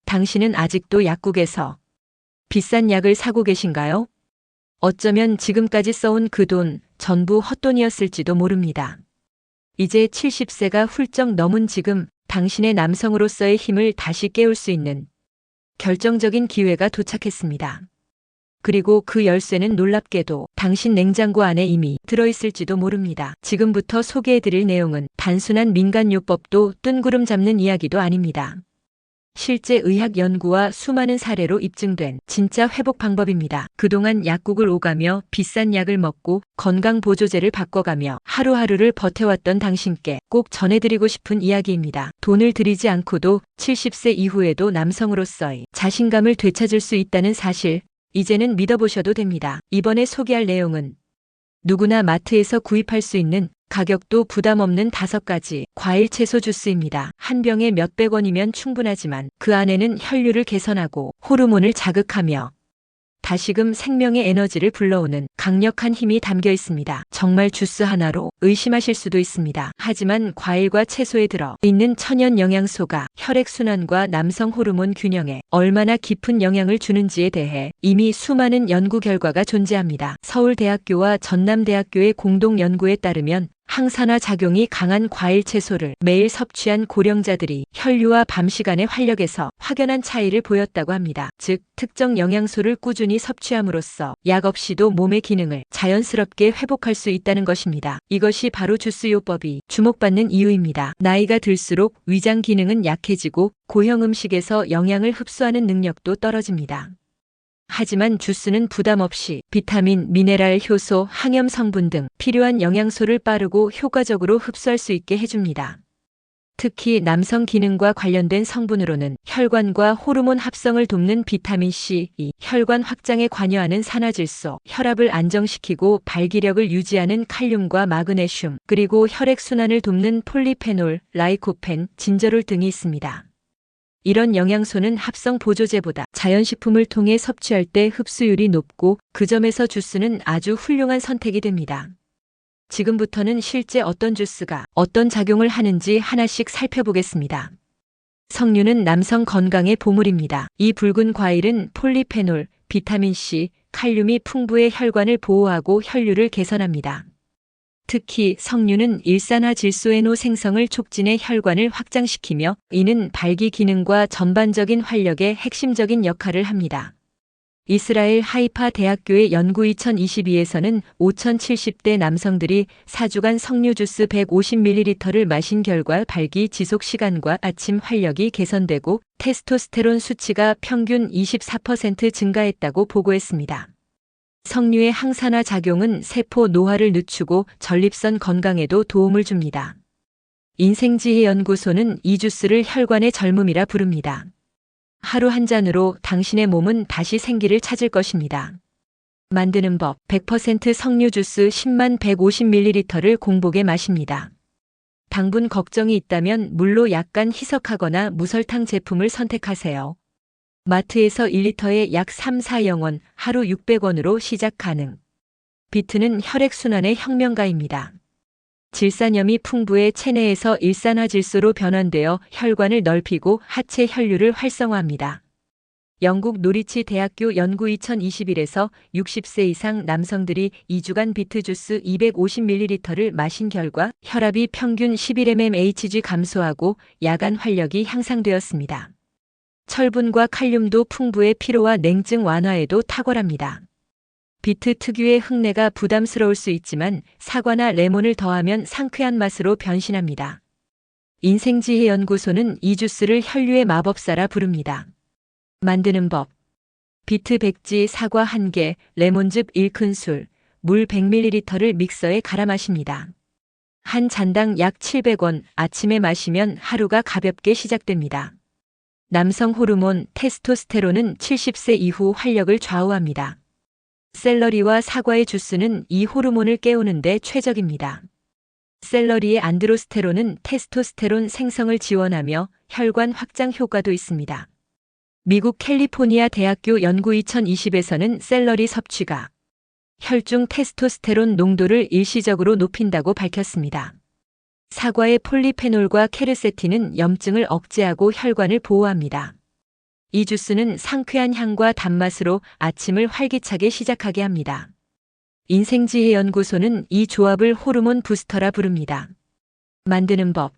당신은 아직도 약국에서 비싼 약을 사고 계신가요? 어쩌면 지금까지 써온 그 돈 전부 헛돈이었을지도 모릅니다. 이제 70세가 훌쩍 넘은 지금 당신의 남성으로서의 힘을 다시 깨울 수 있는 결정적인 기회가 도착했습니다. 그리고 그 열쇠는 놀랍게도 당신 냉장고 안에 이미 들어있을지도 모릅니다. 지금부터 소개해드릴 내용은 단순한 민간요법도 뜬구름 잡는 이야기도 아닙니다. 실제 의학 연구와 수많은 사례로 입증된 진짜 회복 방법입니다. 그동안 약국을 오가며 비싼 약을 먹고 건강보조제를 바꿔가며 하루하루를 버텨왔던 당신께 꼭 전해드리고 싶은 이야기입니다. 돈을 들이지 않고도 70세 이후에도 남성으로서의 자신감을 되찾을 수 있다는 사실, 이제는 믿어보셔도 됩니다. 이번에 소개할 내용은 누구나 마트에서 구입할 수 있는 가격도 부담 없는 5가지 과일 채소 주스입니다. 한 병에 몇백 원이면 충분하지만 그 안에는 혈류를 개선하고 호르몬을 자극하며 다시금 생명의 에너지를 불러오는 강력한 힘이 담겨 있습니다. 정말 주스 하나로 의심하실 수도 있습니다. 하지만 과일과 채소에 들어 있는 천연 영양소가 혈액순환과 남성 호르몬 균형에 얼마나 깊은 영향을 주는지에 대해 이미 수많은 연구 결과가 존재합니다. 서울대학교와 전남대학교의 공동 연구에 따르면 항산화 작용이 강한 과일 채소를 매일 섭취한 고령자들이 혈류와 밤 시간의 활력에서 확연한 차이를 보였다고 합니다. 즉, 특정 영양소를 꾸준히 섭취함으로써 약 없이도 몸의 기능을 자연스럽게 회복할 수 있다는 것입니다. 이것이 바로 주스요법이 주목받는 이유입니다. 나이가 들수록 위장 기능은 약해지고 고형 음식에서 영양을 흡수하는 능력도 떨어집니다. 하지만 주스는 부담 없이 비타민, 미네랄, 효소, 항염 성분 등 필요한 영양소를 빠르고 효과적으로 흡수할 수 있게 해줍니다. 특히 남성 기능과 관련된 성분으로는 혈관과 호르몬 합성을 돕는 비타민 C, 혈관 확장에 관여하는 산화질소, 혈압을 안정시키고 발기력을 유지하는 칼륨과 마그네슘, 그리고 혈액순환을 돕는 폴리페놀, 라이코펜, 진저롤 등이 있습니다. 이런 영양소는 합성 보조제보다 자연식품을 통해 섭취할 때 흡수율이 높고 그 점에서 주스는 아주 훌륭한 선택이 됩니다. 지금부터는 실제 어떤 주스가 어떤 작용을 하는지 하나씩 살펴보겠습니다. 석류는 남성 건강의 보물입니다. 이 붉은 과일은 폴리페놀, 비타민C, 칼륨이 풍부해 혈관을 보호하고 혈류를 개선합니다. 특히 석류는 일산화질소에노 생성을 촉진해 혈관을 확장시키며 이는 발기 기능과 전반적인 활력에 핵심적인 역할을 합니다. 이스라엘 하이파 대학교의 연구 2022에서는 5,070대 남성들이 4주간 석류 주스 150ml를 마신 결과 발기 지속 시간과 아침 활력이 개선되고 테스토스테론 수치가 평균 24% 증가했다고 보고했습니다. 석류의 항산화 작용은 세포 노화를 늦추고 전립선 건강에도 도움을 줍니다. 인생지혜 연구소는 이 주스를 혈관의 젊음이라 부릅니다. 하루 한 잔으로 당신의 몸은 다시 생기를 찾을 것입니다. 만드는 법 100% 석류 주스 10만 150ml를 공복에 마십니다. 당분 걱정이 있다면 물로 약간 희석하거나 무설탕 제품을 선택하세요. 마트에서 1리터에 약 3-4원, 하루 600원으로 시작 가능. 비트는 혈액순환의 혁명가입니다. 질산염이 풍부해 체내에서 일산화질소로 변환되어 혈관을 넓히고 하체 혈류를 활성화합니다. 영국 노리치 대학교 연구 2021에서 60세 이상 남성들이 2주간 비트 주스 250ml를 마신 결과 혈압이 평균 11mmHg 감소하고 야간 활력이 향상되었습니다. 철분과 칼륨도 풍부해 피로와 냉증 완화에도 탁월합니다. 비트 특유의 흙내가 부담스러울 수 있지만 사과나 레몬을 더하면 상쾌한 맛으로 변신합니다. 인생지혜 연구소는 이 주스를 혈류의 마법사라 부릅니다. 만드는 법. 비트 백지 사과 1개, 레몬즙 1큰술, 물 100ml를 믹서에 갈아 마십니다. 한 잔당 약 700원, 아침에 마시면 하루가 가볍게 시작됩니다. 남성 호르몬 테스토스테론은 70세 이후 활력을 좌우합니다. 샐러리와 사과의 주스는 이 호르몬을 깨우는 데 최적입니다. 샐러리의 안드로스테론은 테스토스테론 생성을 지원하며 혈관 확장 효과도 있습니다. 미국 캘리포니아 대학교 연구 2020에서는 샐러리 섭취가 혈중 테스토스테론 농도를 일시적으로 높인다고 밝혔습니다. 사과의 폴리페놀과 케르세틴은 염증을 억제하고 혈관을 보호합니다. 이 주스는 상쾌한 향과 단맛으로 아침을 활기차게 시작하게 합니다. 인생지혜 연구소는 이 조합을 호르몬 부스터라 부릅니다. 만드는 법.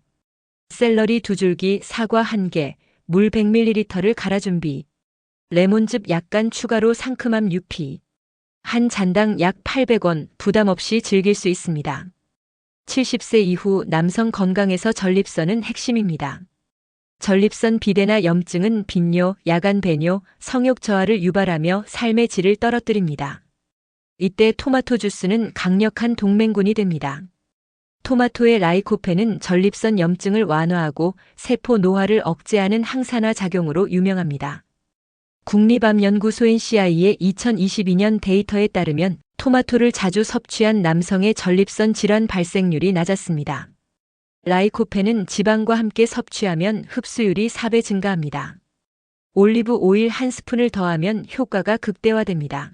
샐러리 2줄기, 사과 1개, 물 100ml를 갈아 준비. 레몬즙 약간 추가로 상큼함 유피. 한 잔당 약 800원, 부담 없이 즐길 수 있습니다. 70세 이후 남성 건강에서 전립선은 핵심입니다. 전립선 비대나 염증은 빈뇨, 야간 배뇨, 성욕 저하를 유발하며 삶의 질을 떨어뜨립니다. 이때 토마토 주스는 강력한 동맹군이 됩니다. 토마토의 라이코펜은 전립선 염증을 완화하고 세포 노화를 억제하는 항산화 작용으로 유명합니다. 국립암연구소 NCI의 2022년 데이터에 따르면 토마토를 자주 섭취한 남성의 전립선 질환 발생률이 낮았습니다. 라이코펜은 지방과 함께 섭취하면 흡수율이 4배 증가합니다. 올리브 오일 1스푼을 더하면 효과가 극대화됩니다.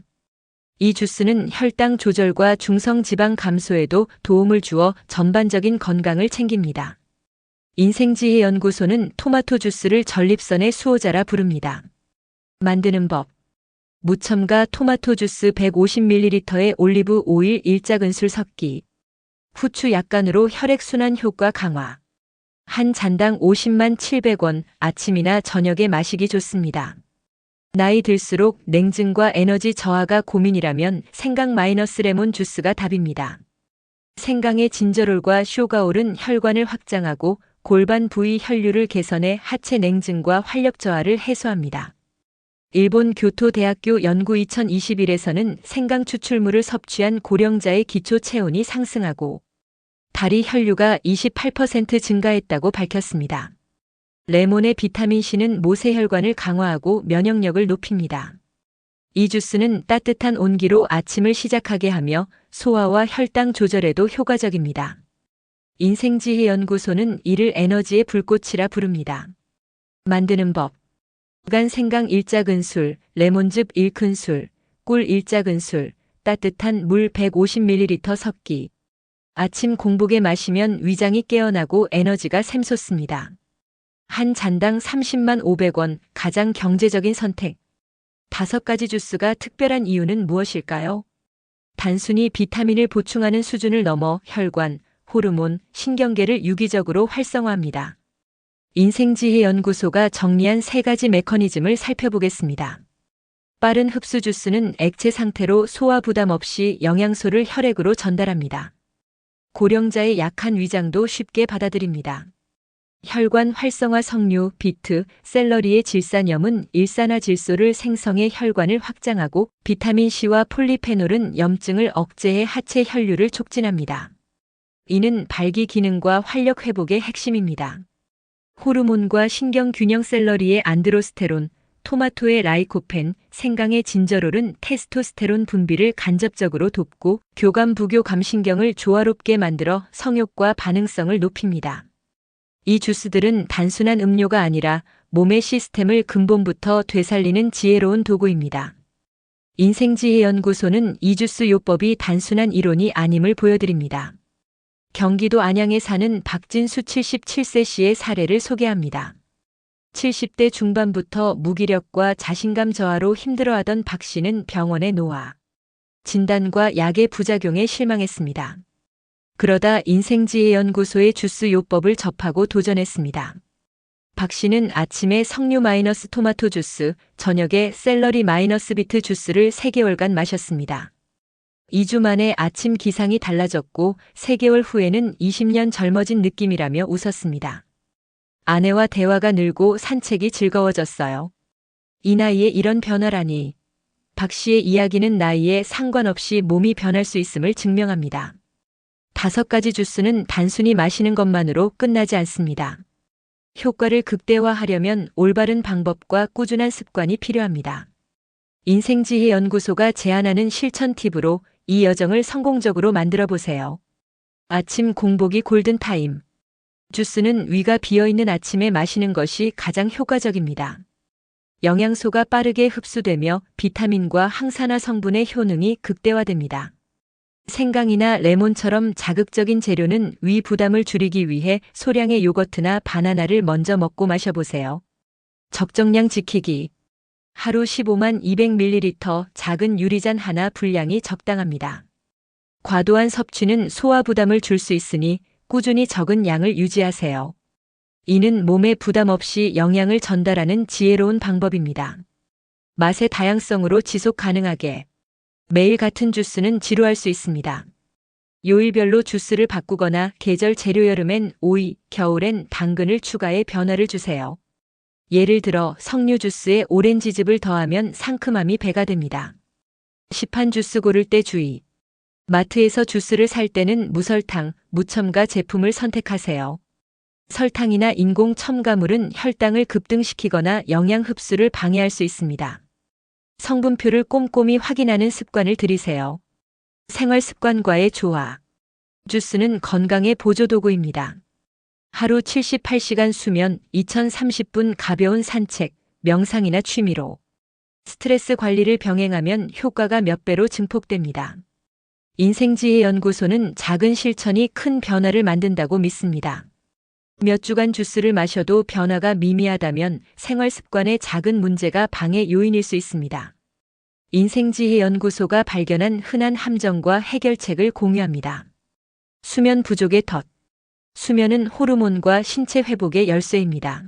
이 주스는 혈당 조절과 중성 지방 감소에도 도움을 주어 전반적인 건강을 챙깁니다. 인생지혜 연구소는 토마토 주스를 전립선의 수호자라 부릅니다. 만드는 법. 무첨가 토마토 주스 150ml에 올리브 오일 1작은술 섞기. 후추 약간으로 혈액순환 효과 강화. 한 잔당 50만 700원, 아침이나 저녁에 마시기 좋습니다. 나이 들수록 냉증과 에너지 저하가 고민이라면 생강 마이너스 레몬 주스가 답입니다. 생강의 진저롤과 쇼가올은 혈관을 확장하고 골반 부위 혈류를 개선해 하체 냉증과 활력 저하를 해소합니다. 일본 교토대학교 연구 2021에서는 생강 추출물을 섭취한 고령자의 기초 체온이 상승하고 다리 혈류가 28% 증가했다고 밝혔습니다. 레몬의 비타민C는 모세혈관을 강화하고 면역력을 높입니다. 이 주스는 따뜻한 온기로 아침을 시작하게 하며 소화와 혈당 조절에도 효과적입니다. 인생지혜 연구소는 이를 에너지의 불꽃이라 부릅니다. 만드는 법. 간 생강 1작은술, 레몬즙 1큰술, 꿀 1작은술, 따뜻한 물 150ml 섞기. 아침 공복에 마시면 위장이 깨어나고 에너지가 샘솟습니다. 한 잔당 30만 500원, 가장 경제적인 선택. 5가지 주스가 특별한 이유는 무엇일까요? 단순히 비타민을 보충하는 수준을 넘어 혈관, 호르몬, 신경계를 유기적으로 활성화합니다. 인생지혜 연구소가 정리한 3가지 메커니즘을 살펴보겠습니다. 빠른 흡수 주스는 액체 상태로 소화 부담 없이 영양소를 혈액으로 전달합니다. 고령자의 약한 위장도 쉽게 받아들입니다. 혈관 활성화 석류, 비트, 샐러리의 질산염은 일산화질소를 생성해 혈관을 확장하고 비타민C와 폴리페놀은 염증을 억제해 하체 혈류를 촉진합니다. 이는 발기 기능과 활력 회복의 핵심입니다. 호르몬과 신경 균형 샐러리의 안드로스테론, 토마토의 라이코펜, 생강의 진저롤은 테스토스테론 분비를 간접적으로 돕고 교감 부교 감신경을 조화롭게 만들어 성욕과 반응성을 높입니다. 이 주스들은 단순한 음료가 아니라 몸의 시스템을 근본부터 되살리는 지혜로운 도구입니다. 인생지혜 연구소는 이 주스 요법이 단순한 이론이 아님을 보여드립니다. 경기도 안양에 사는 박진수 77세 씨의 사례를 소개합니다. 70대 중반부터 무기력과 자신감 저하로 힘들어하던 박 씨는 병원에 노화, 진단과 약의 부작용에 실망했습니다. 그러다 인생지혜 연구소의 주스 요법을 접하고 도전했습니다. 박 씨는 아침에 석류 마이너스 토마토 주스, 저녁에 샐러리 마이너스 비트 주스를 3개월간 마셨습니다. 2주 만에 아침 기상이 달라졌고 3개월 후에는 20년 젊어진 느낌이라며 웃었습니다. 아내와 대화가 늘고 산책이 즐거워졌어요. 이 나이에 이런 변화라니. 박 씨의 이야기는 나이에 상관없이 몸이 변할 수 있음을 증명합니다. 5가지 주스는 단순히 마시는 것만으로 끝나지 않습니다. 효과를 극대화하려면 올바른 방법과 꾸준한 습관이 필요합니다. 인생지혜 연구소가 제안하는 실천 팁으로 이 여정을 성공적으로 만들어 보세요. 아침 공복이 골든타임. 주스는 위가 비어있는 아침에 마시는 것이 가장 효과적입니다. 영양소가 빠르게 흡수되며 비타민과 항산화 성분의 효능이 극대화됩니다. 생강이나 레몬처럼 자극적인 재료는 위 부담을 줄이기 위해 소량의 요거트나 바나나를 먼저 먹고 마셔보세요. 적정량 지키기. 하루 15만 200ml 작은 유리잔 하나 분량이 적당합니다. 과도한 섭취는 소화 부담을 줄 수 있으니 꾸준히 적은 양을 유지하세요. 이는 몸에 부담 없이 영양을 전달하는 지혜로운 방법입니다. 맛의 다양성으로 지속 가능하게. 매일 같은 주스는 지루할 수 있습니다. 요일별로 주스를 바꾸거나 계절 재료 여름엔 오이, 겨울엔 당근을 추가해 변화를 주세요. 예를 들어 석류 주스에 오렌지즙을 더하면 상큼함이 배가 됩니다. 시판 주스 고를 때 주의. 마트에서 주스를 살 때는 무설탕, 무첨가 제품을 선택하세요. 설탕이나 인공 첨가물은 혈당을 급등시키거나 영양 흡수를 방해할 수 있습니다. 성분표를 꼼꼼히 확인하는 습관을 들이세요. 생활 습관과의 조화. 주스는 건강의 보조도구입니다. 하루 78시간 수면, 2030분 가벼운 산책, 명상이나 취미로 스트레스 관리를 병행하면 효과가 몇 배로 증폭됩니다. 인생지혜 연구소는 작은 실천이 큰 변화를 만든다고 믿습니다. 몇 주간 주스를 마셔도 변화가 미미하다면 생활 습관의 작은 문제가 방해 요인일 수 있습니다. 인생지혜 연구소가 발견한 흔한 함정과 해결책을 공유합니다. 수면 부족의 덫. 수면은 호르몬과 신체 회복의 열쇠입니다.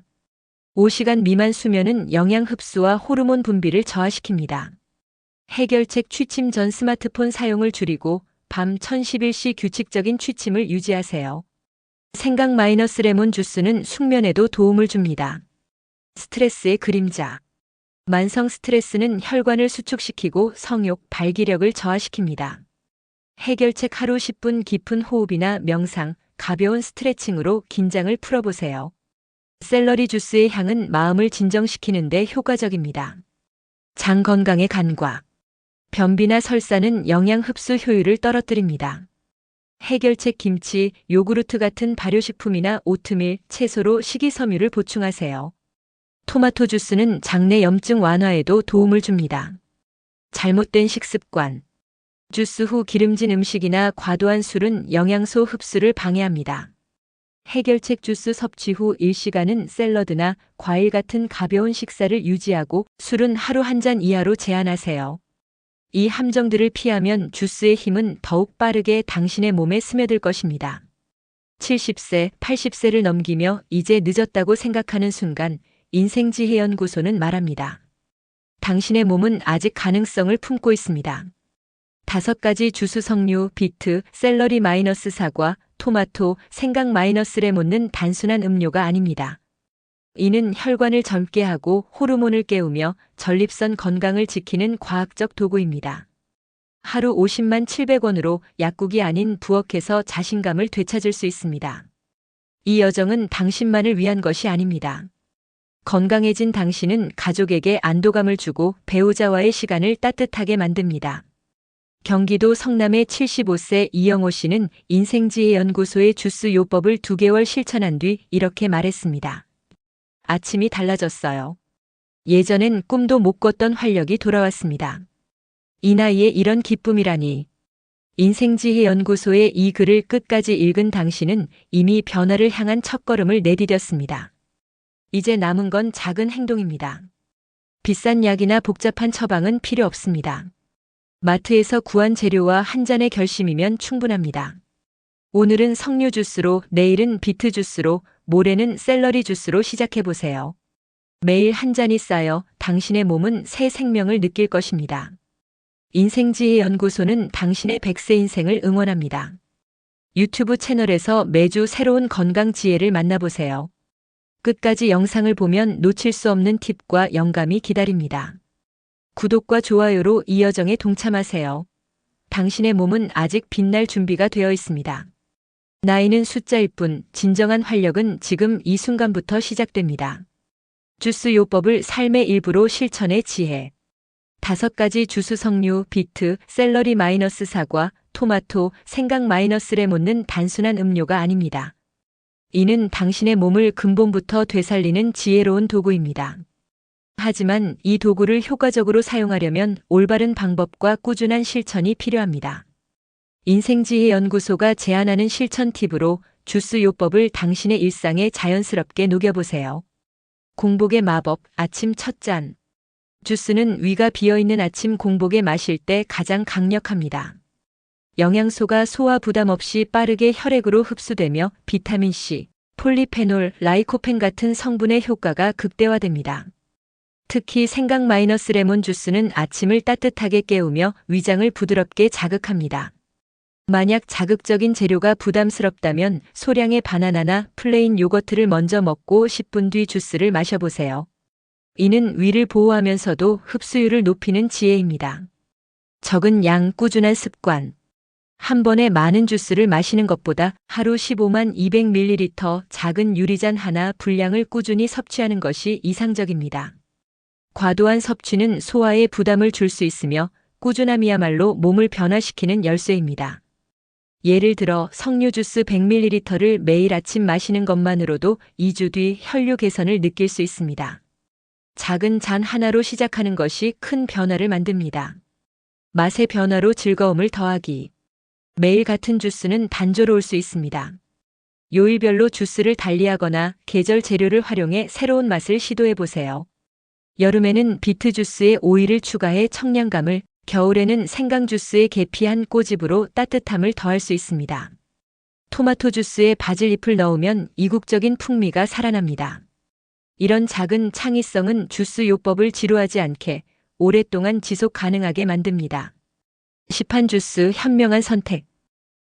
5시간 미만 수면은 영양 흡수와 호르몬 분비를 저하시킵니다. 해결책: 취침 전 스마트폰 사용을 줄이고 밤 1011시 규칙적인 취침을 유지하세요. 생강 마이너스 레몬 주스는 숙면에도 도움을 줍니다. 스트레스의 그림자. 만성 스트레스는 혈관을 수축시키고 성욕, 발기력을 저하시킵니다. 해결책: 하루 10분 깊은 호흡이나 명상, 가벼운 스트레칭으로 긴장을 풀어보세요. 샐러리 주스의 향은 마음을 진정시키는 데 효과적입니다. 장 건강의 간과. 변비나 설사는 영양 흡수 효율을 떨어뜨립니다. 해결책: 김치, 요구르트 같은 발효식품이나 오트밀, 채소로 식이섬유를 보충하세요. 토마토 주스는 장내 염증 완화에도 도움을 줍니다. 잘못된 식습관. 주스 후 기름진 음식이나 과도한 술은 영양소 흡수를 방해합니다. 해결책: 주스 섭취 후 1시간은 샐러드나 과일 같은 가벼운 식사를 유지하고 술은 하루 한 잔 이하로 제한하세요. 이 함정들을 피하면 주스의 힘은 더욱 빠르게 당신의 몸에 스며들 것입니다. 70세, 80세를 넘기며 이제 늦었다고 생각하는 순간 인생지혜연구소는 말합니다. 당신의 몸은 아직 가능성을 품고 있습니다. 5가지 주스: 석류, 비트, 샐러리 마이너스 사과, 토마토, 생강 마이너스 레몬은 단순한 음료가 아닙니다. 이는 혈관을 젊게 하고 호르몬을 깨우며 전립선 건강을 지키는 과학적 도구입니다. 하루 50만 700원으로 약국이 아닌 부엌에서 자신감을 되찾을 수 있습니다. 이 여정은 당신만을 위한 것이 아닙니다. 건강해진 당신은 가족에게 안도감을 주고 배우자와의 시간을 따뜻하게 만듭니다. 경기도 성남의 75세 이영호 씨는 인생지혜연구소의 주스 요법을 2개월 실천한 뒤 이렇게 말했습니다. 아침이 달라졌어요. 예전엔 꿈도 못 꿨던 활력이 돌아왔습니다. 이 나이에 이런 기쁨이라니. 인생지혜연구소의 이 글을 끝까지 읽은 당신은 이미 변화를 향한 첫걸음을 내디뎠습니다. 이제 남은 건 작은 행동입니다. 비싼 약이나 복잡한 처방은 필요 없습니다. 마트에서 구한 재료와 한 잔의 결심이면 충분합니다. 오늘은 석류 주스로, 내일은 비트 주스로, 모레는 샐러리 주스로 시작해보세요. 매일 한 잔이 쌓여 당신의 몸은 새 생명을 느낄 것입니다. 인생지혜연구소는 당신의 100세 인생을 응원합니다. 유튜브 채널에서 매주 새로운 건강 지혜를 만나보세요. 끝까지 영상을 보면 놓칠 수 없는 팁과 영감이 기다립니다. 구독과 좋아요로 이 여정에 동참하세요. 당신의 몸은 아직 빛날 준비가 되어 있습니다. 나이는 숫자일 뿐 진정한 활력은 지금 이 순간부터 시작됩니다. 주스 요법을 삶의 일부로 실천의 지혜. 5가지 주스: 석류, 비트, 샐러리 마이너스 사과, 토마토, 생강 마이너스 레몬은 단순한 음료가 아닙니다. 이는 당신의 몸을 근본부터 되살리는 지혜로운 도구입니다. 하지만 이 도구를 효과적으로 사용하려면 올바른 방법과 꾸준한 실천이 필요합니다. 인생지혜연구소가 제안하는 실천 팁으로 주스 요법을 당신의 일상에 자연스럽게 녹여보세요. 공복의 마법, 아침 첫 잔. 주스는 위가 비어있는 아침 공복에 마실 때 가장 강력합니다. 영양소가 소화 부담 없이 빠르게 혈액으로 흡수되며 비타민C, 폴리페놀, 라이코펜 같은 성분의 효과가 극대화됩니다. 특히 생강 마이너스 레몬 주스는 아침을 따뜻하게 깨우며 위장을 부드럽게 자극합니다. 만약 자극적인 재료가 부담스럽다면 소량의 바나나나 플레인 요거트를 먼저 먹고 10분 뒤 주스를 마셔보세요. 이는 위를 보호하면서도 흡수율을 높이는 지혜입니다. 적은 양 꾸준한 습관. 한 번에 많은 주스를 마시는 것보다 하루 15만 200ml 작은 유리잔 하나 분량을 꾸준히 섭취하는 것이 이상적입니다. 과도한 섭취는 소화에 부담을 줄 수 있으며 꾸준함이야말로 몸을 변화시키는 열쇠입니다. 예를 들어 석류 주스 100ml를 매일 아침 마시는 것만으로도 2주 뒤 혈류 개선을 느낄 수 있습니다. 작은 잔 하나로 시작하는 것이 큰 변화를 만듭니다. 맛의 변화로 즐거움을 더하기. 매일 같은 주스는 단조로울 수 있습니다. 요일별로 주스를 달리하거나 계절 재료를 활용해 새로운 맛을 시도해 보세요. 여름에는 비트 주스에 오이를 추가해 청량감을, 겨울에는 생강 주스에 계피 한 꼬집으로 따뜻함을 더할 수 있습니다. 토마토 주스에 바질 잎을 넣으면 이국적인 풍미가 살아납니다. 이런 작은 창의성은 주스 요법을 지루하지 않게 오랫동안 지속 가능하게 만듭니다. 시판 주스 현명한 선택.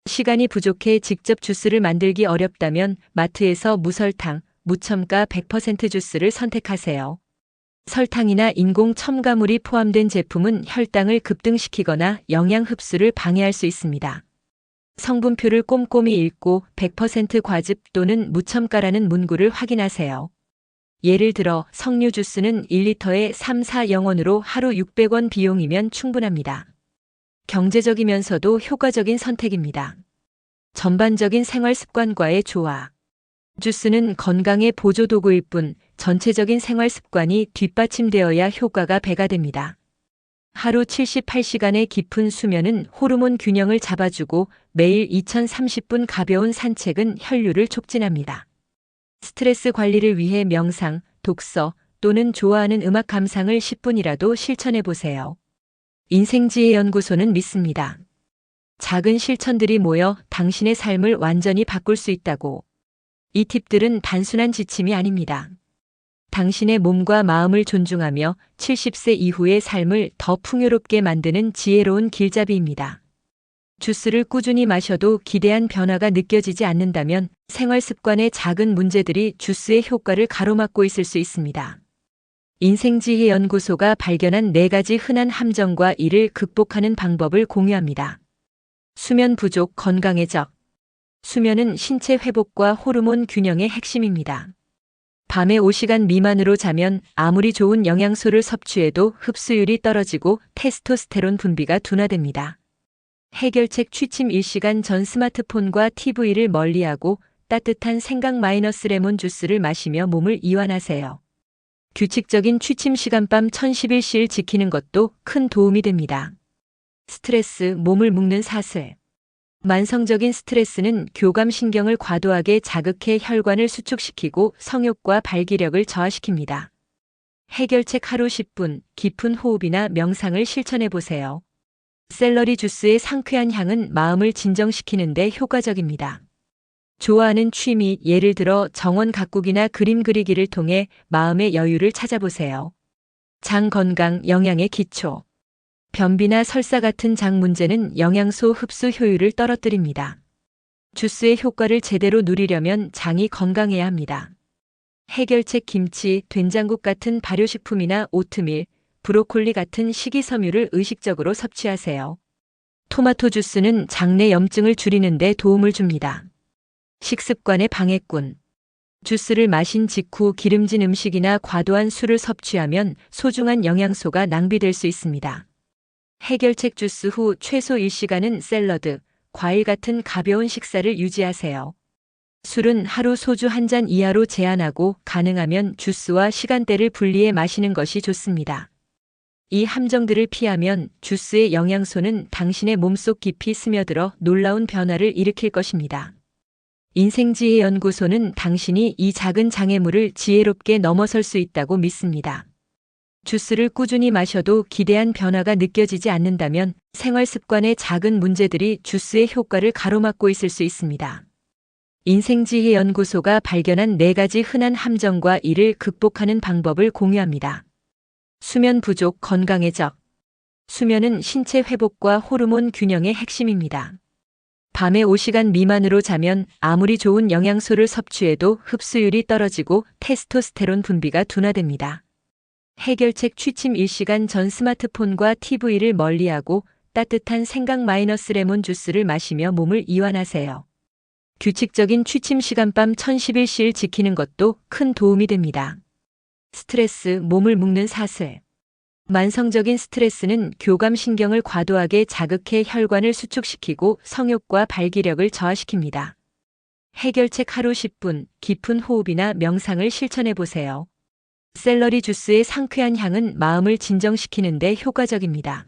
시간이 부족해 직접 주스를 만들기 어렵다면 마트에서 무설탕, 무첨가 100% 주스를 선택하세요. 설탕이나 인공 첨가물이 포함된 제품은 혈당을 급등시키거나 영양 흡수를 방해할 수 있습니다. 성분표를 꼼꼼히 읽고 100% 과즙 또는 무첨가라는 문구를 확인하세요. 예를 들어 석류 주스는 1리터에 3-4-0원으로 하루 600원 비용이면 충분합니다. 경제적이면서도 효과적인 선택입니다. 전반적인 생활 습관과의 조화. 주스는 건강의 보조도구일 뿐 전체적인 생활 습관이 뒷받침되어야 효과가 배가 됩니다. 하루 78시간의 깊은 수면은 호르몬 균형을 잡아주고 매일 2030분 가벼운 산책은 혈류를 촉진합니다. 스트레스 관리를 위해 명상, 독서 또는 좋아하는 음악 감상을 10분이라도 실천해 보세요. 인생지혜 연구소는 믿습니다. 작은 실천들이 모여 당신의 삶을 완전히 바꿀 수 있다고. 이 팁들은 단순한 지침이 아닙니다. 당신의 몸과 마음을 존중하며 70세 이후의 삶을 더 풍요롭게 만드는 지혜로운 길잡이입니다. 주스를 꾸준히 마셔도 기대한 변화가 느껴지지 않는다면 생활 습관의 작은 문제들이 주스의 효과를 가로막고 있을 수 있습니다. 인생지혜 연구소가 발견한 4가지 흔한 함정과 이를 극복하는 방법을 공유합니다. 수면 부족, 건강의 적. 수면은 신체 회복과 호르몬 균형의 핵심입니다. 밤에 5시간 미만으로 자면 아무리 좋은 영양소를 섭취해도 흡수율이 떨어지고 테스토스테론 분비가 둔화됩니다. 해결책 취침 1시간 전 스마트폰과 TV를 멀리하고 따뜻한 생강 마이너스 레몬 주스를 마시며 몸을 이완하세요. 규칙적인 취침 시간 밤 1011시를 지키는 것도 큰 도움이 됩니다. 스트레스, 몸을 묶는 사슬. 만성적인 스트레스는 교감신경을 과도하게 자극해 혈관을 수축시키고 성욕과 발기력을 저하시킵니다. 해결책 하루 10분, 깊은 호흡이나 명상을 실천해 보세요. 샐러리 주스의 상쾌한 향은 마음을 진정시키는 데 효과적입니다. 좋아하는 취미, 예를 들어 정원 가꾸기나 그림 그리기를 통해 마음의 여유를 찾아보세요. 장 건강, 영양의 기초. 변비나 설사 같은 장 문제는 영양소 흡수 효율을 떨어뜨립니다. 주스의 효과를 제대로 누리려면 장이 건강해야 합니다. 해결책 김치, 된장국 같은 발효식품이나 오트밀, 브로콜리 같은 식이섬유를 의식적으로 섭취하세요. 토마토 주스는 장내 염증을 줄이는 데 도움을 줍니다. 식습관의 방해꾼. 주스를 마신 직후 기름진 음식이나 과도한 술을 섭취하면 소중한 영양소가 낭비될 수 있습니다. 해결책 주스 후 최소 1시간은 샐러드, 과일 같은 가벼운 식사를 유지하세요. 술은 하루 소주 1잔 이하로 제한하고 가능하면 주스와 시간대를 분리해 마시는 것이 좋습니다. 이 함정들을 피하면 주스의 영양소는 당신의 몸속 깊이 스며들어 놀라운 변화를 일으킬 것입니다. 인생지혜연구소는 당신이 이 작은 장애물을 지혜롭게 넘어설 수 있다고 믿습니다. 주스를 꾸준히 마셔도 기대한 변화가 느껴지지 않는다면 생활 습관의 작은 문제들이 주스의 효과를 가로막고 있을 수 있습니다. 인생지혜연구소가 발견한 4가지 흔한 함정과 이를 극복하는 방법을 공유합니다. 수면 부족, 건강의 적. 수면은 신체 회복과 호르몬 균형의 핵심입니다. 밤에 5시간 미만으로 자면 아무리 좋은 영양소를 섭취해도 흡수율이 떨어지고 테스토스테론 분비가 둔화됩니다. 해결책 취침 1시간 전 스마트폰과 TV를 멀리하고 따뜻한 생강 마이너스 레몬 주스를 마시며 몸을 이완하세요. 규칙적인 취침 시간 밤 1011시를 지키는 것도 큰 도움이 됩니다. 스트레스, 몸을 묶는 사슬. 만성적인 스트레스는 교감신경을 과도하게 자극해 혈관을 수축시키고 성욕과 발기력을 저하시킵니다. 해결책 하루 10분, 깊은 호흡이나 명상을 실천해 보세요. 샐러리 주스의 상쾌한 향은 마음을 진정시키는 데 효과적입니다.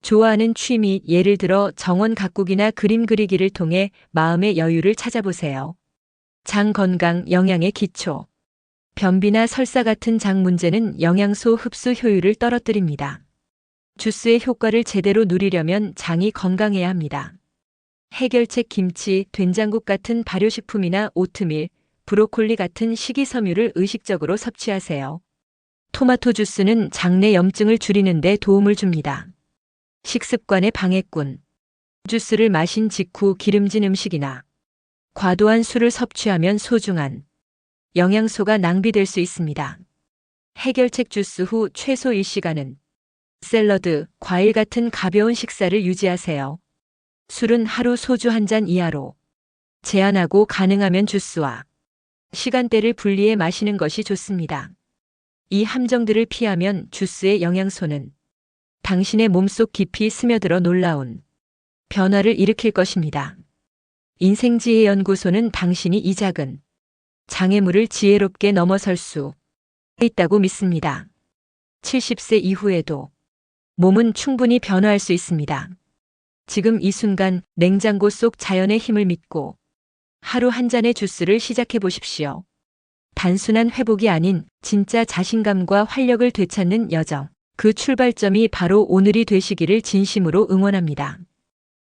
좋아하는 취미, 예를 들어 정원 가꾸기나 그림 그리기를 통해 마음의 여유를 찾아보세요. 장 건강, 영양의 기초. 변비나 설사 같은 장 문제는 영양소 흡수 효율을 떨어뜨립니다. 주스의 효과를 제대로 누리려면 장이 건강해야 합니다. 해결책 김치, 된장국 같은 발효식품이나 오트밀, 브로콜리 같은 식이섬유를 의식적으로 섭취하세요. 토마토 주스는 장내 염증을 줄이는 데 도움을 줍니다. 식습관의 방해꾼. 주스를 마신 직후 기름진 음식이나 과도한 술을 섭취하면 소중한 영양소가 낭비될 수 있습니다. 해결책 주스 후 최소 1시간은 샐러드, 과일 같은 가벼운 식사를 유지하세요. 술은 하루 소주 1잔 이하로 제한하고 가능하면 주스와 시간대를 분리해 마시는 것이 좋습니다. 이 함정들을 피하면 주스의 영양소는 당신의 몸속 깊이 스며들어 놀라운 변화를 일으킬 것입니다. 인생지혜연구소는 당신이 이 작은 장애물을 지혜롭게 넘어설 수 있다고 믿습니다. 70세 이후에도 몸은 충분히 변화할 수 있습니다. 지금 이 순간 냉장고 속 자연의 힘을 믿고 하루 1잔의 주스를 시작해 보십시오. 단순한 회복이 아닌 진짜 자신감과 활력을 되찾는 여정. 그 출발점이 바로 오늘이 되시기를 진심으로 응원합니다.